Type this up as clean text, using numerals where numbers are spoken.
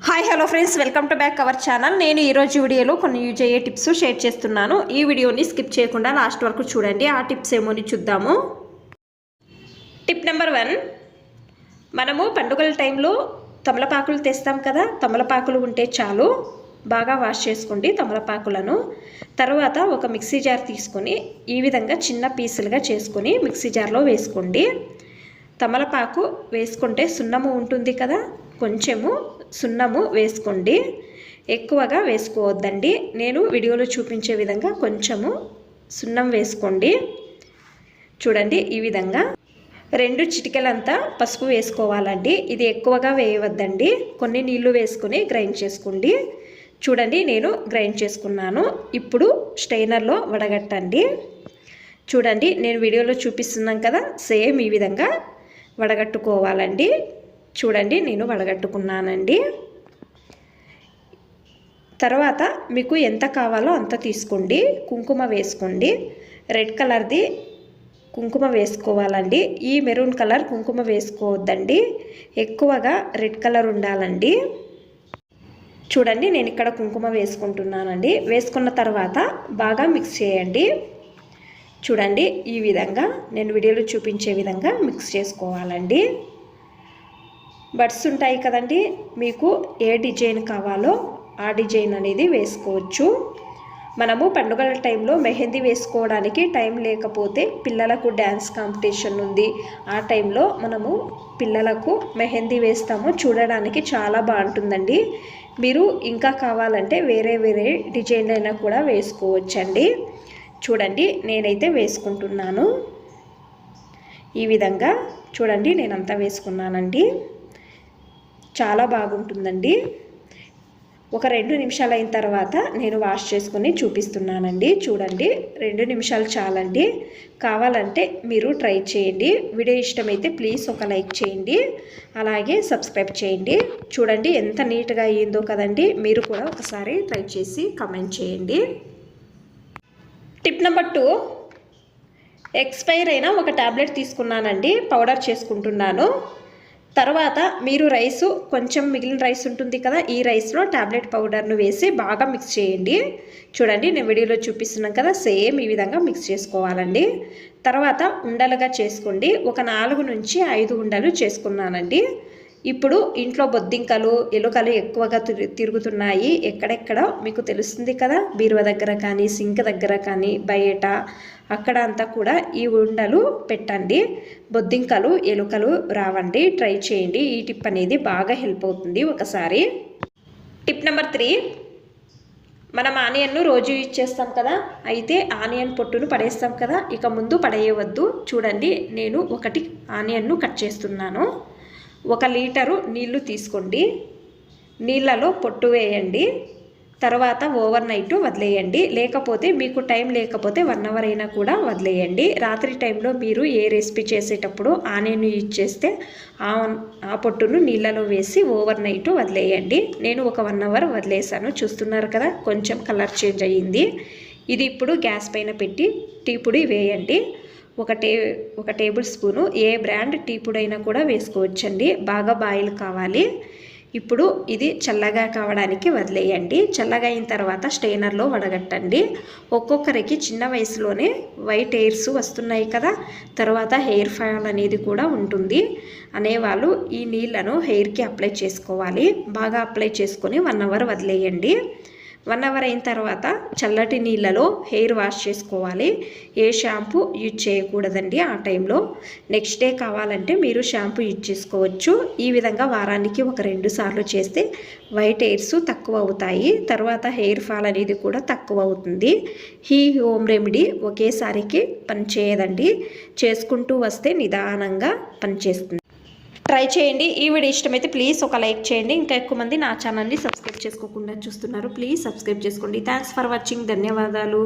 Hi hello friends, welcome to back our channel. నేను ఈరోజు వీడియోలో కొన్ని యూజ్ అయ్యే టిప్స్ షేర్ చేస్తున్నాను. ఈ వీడియోని స్కిప్ చేయకుండా లాస్ట్ వరకు చూడండి. ఆ టిప్స్ ఏమోని చూద్దాము. టిప్ నెంబర్ 1, మనము పండుగల టైంలో తమలపాకులు తెస్తాం కదా. తమలపాకులు ఉంటే చాలు, బాగా వాష్ చేసుకోండి తమలపాకులను. తర్వాత ఒక మిక్సీ జార్ తీసుకొని ఈ విధంగా చిన్న పీసులుగా చేసుకొని మిక్సీ జార్లో వేసుకోండి. తమలపాకు వేసుకుంటే సున్నము ఉంటుంది కదా, కొంచెము సున్నము వేసుకోండి, ఎక్కువగా వేసుకోవద్దండి. నేను వీడియోలో చూపించే విధంగా కొంచెము సున్నం వేసుకోండి. చూడండి, ఈ విధంగా 2 చిటికెలంతా పసుపు వేసుకోవాలండి. ఇది ఎక్కువగా వేయవద్దండి. కొన్ని నీళ్లు వేసుకొని గ్రైండ్ చేసుకోండి. చూడండి, నేను గ్రైండ్ చేసుకున్నాను. ఇప్పుడు స్ట్రైనర్లో వడగట్టండి. చూడండి, నేను వీడియోలో చూపిస్తున్నాను కదా, సేమ్ ఈ విధంగా వడగట్టుకోవాలండి. చూడండి, నేను వడగట్టుకున్నానండి. తర్వాత మీకు ఎంత కావాలో అంత తీసుకోండి. కుంకుమ వేసుకోండి. రెడ్ కలర్ది కుంకుమ వేసుకోవాలండి. ఈ మెరూన్ కలర్ కుంకుమ వేసుకోవద్దండి, ఎక్కువగా రెడ్ కలర్ ఉండాలండి. చూడండి, నేను ఇక్కడ కుంకుమ వేసుకుంటున్నానండి. వేసుకున్న తర్వాత బాగా మిక్స్ చేయండి. చూడండి, ఈ విధంగా నేను వీడియోలో చూపించే విధంగా మిక్స్ చేసుకోవాలండి. బడ్స్ ఉంటాయి కదండి, మీకు ఏ డిజైన్ కావాలో ఆ డిజైన్ అనేది వేసుకోవచ్చు. మనము పండుగల టైంలో మెహందీ వేసుకోవడానికి టైం లేకపోతే పిల్లలకు డ్యాన్స్ కాంపిటీషన్ ఉంది, ఆ టైంలో మనము పిల్లలకు మెహందీ వేస్తాము. చూడడానికి చాలా బాగుంటుందండి. మీరు ఇంకా కావాలంటే వేరే వేరే డిజైన్ అయినా కూడా వేసుకోవచ్చండి. చూడండి, నేనైతే వేసుకుంటున్నాను. ఈ విధంగా చూడండి, నేనంతా వేసుకున్నానండి. చాలా బాగుంటుందండి. ఒక 2 నిమిషాలు అయిన తర్వాత నేను వాష్ చేసుకొని చూపిస్తున్నానండి. చూడండి, 2 నిమిషాలు చాలండి. కావాలంటే మీరు ట్రై చేయండి. వీడియో ఇష్టమైతే ప్లీజ్ ఒక లైక్ చేయండి, అలాగే సబ్స్క్రైబ్ చేయండి. చూడండి, ఎంత నీట్గా అయ్యిందో కదండి. మీరు కూడా ఒకసారి ట్రై చేసి కమెంట్ చేయండి. టిప్ నెంబర్ 2, ఎక్స్పైర్ అయిన ఒక టాబ్లెట్ తీసుకున్నానండి. పౌడర్ చేసుకుంటున్నాను. తర్వాత మీరు రైసు కొంచెం మిగిలిన రైస్ ఉంటుంది కదా, ఈ రైస్లో టాబ్లెట్ పౌడర్ను వేసి బాగా మిక్స్ చేయండి. చూడండి, నేను వీడియోలో చూపిస్తున్నాను కదా, సేమ్ ఈ విధంగా మిక్స్ చేసుకోవాలండి. తర్వాత ఉండలుగా చేసుకోండి. ఒక 4 నుంచి 5 ఉండలు చేసుకున్నానండి. ఇప్పుడు ఇంట్లో బొద్దింకలు, ఎలుకలు ఎక్కువగా తిరుగుతున్నాయి. ఎక్కడెక్కడ మీకు తెలుస్తుంది కదా, బీరువా దగ్గర కానీ, సింక్ దగ్గర కానీ, బయట అక్కడ అంతా కూడా ఈ ఉండలు పెట్టండి. బొద్దింకలు, ఎలుకలు రావండి. ట్రై చేయండి. ఈ టిప్ అనేది బాగా హెల్ప్ అవుతుంది ఒకసారి. టిప్ నెంబర్ 3, మనం ఆనియన్ను రోజు యూజ్ చేస్తాం కదా, అయితే ఆనియన్ పొట్టును పడేస్తాం కదా, ఇక ముందు పడేయవద్దు. చూడండి, నేను 1 ఆనియన్ను కట్ చేస్తున్నాను. 1 లీటరు నీళ్లు తీసుకోండి. నీళ్ళలో పొట్టు వేయండి. తర్వాత ఓవర్ నైట్ వదిలేయండి. లేకపోతే మీకు టైం లేకపోతే 1 అవర్ అయినా కూడా వదిలేయండి. రాత్రి టైంలో మీరు ఏ రెసిపీ చేసేటప్పుడు ఆనియన్ యూజ్ చేస్తే ఆ పొట్టును నీళ్ళలో వేసి ఓవర్ నైట్ వదిలేయండి. నేను ఒక 1 అవర్ వదిలేసాను. చూస్తున్నారు కదా, కొంచెం కలర్ చేంజ్ అయ్యింది. ఇది ఇప్పుడు గ్యాస్ పైన పెట్టి టీ పొడి వేయండి. ఒక టేబుల్ స్పూను, ఏ బ్రాండ్ టీ పొడి అయినా కూడా వేసుకోవచ్చండి. బాగా బాయిల్ కావాలి. ఇప్పుడు ఇది చల్లగా కావడానికి వదిలేయండి. చల్లగా అయిన తర్వాత స్ట్రైనర్లో వడగట్టండి. ఒక్కొక్కరికి చిన్న వయసులోనే వైట్ హెయిర్స్ వస్తున్నాయి కదా, తర్వాత హెయిర్ ఫాల్ అనేది కూడా ఉంటుంది అనేవాళ్ళు ఈ నీళ్లను హెయిర్కి అప్లై చేసుకోవాలి. బాగా అప్లై చేసుకొని 1 అవర్ వదిలేయండి. 1 అవర్ అయిన తర్వాత చల్లటి నీళ్ళలో హెయిర్ వాష్ చేసుకోవాలి. ఏ షాంపూ యూజ్ చేయకూడదండి ఆ టైంలో. నెక్స్ట్ డే కావాలంటే మీరు షాంపూ యూజ్ చేసుకోవచ్చు. ఈ విధంగా వారానికి ఒక 2 సార్లు చేస్తే వైట్ హెయిర్స్ తక్కువ అవుతాయి. తర్వాత హెయిర్ ఫాల్ అనేది కూడా తక్కువ అవుతుంది. ఈ హోమ్ రెమెడీ ఒకేసారికి పనిచేయదండి. చేసుకుంటూ వస్తే నిదానంగా పనిచేస్తుంది. ట్రై చేయండి. ఈ వీడియో ఇష్టమైతే ప్లీజ్ ఒక లైక్ చేయండి. ఇంకా ఎక్కువ మంది నా ఛానల్ని సబ్స్క్రైబ్ చేసుకోకుండా చూస్తున్నారు, ప్లీజ్ సబ్స్క్రైబ్ చేసుకోండి. Thanks for watching. ధన్యవాదాలు.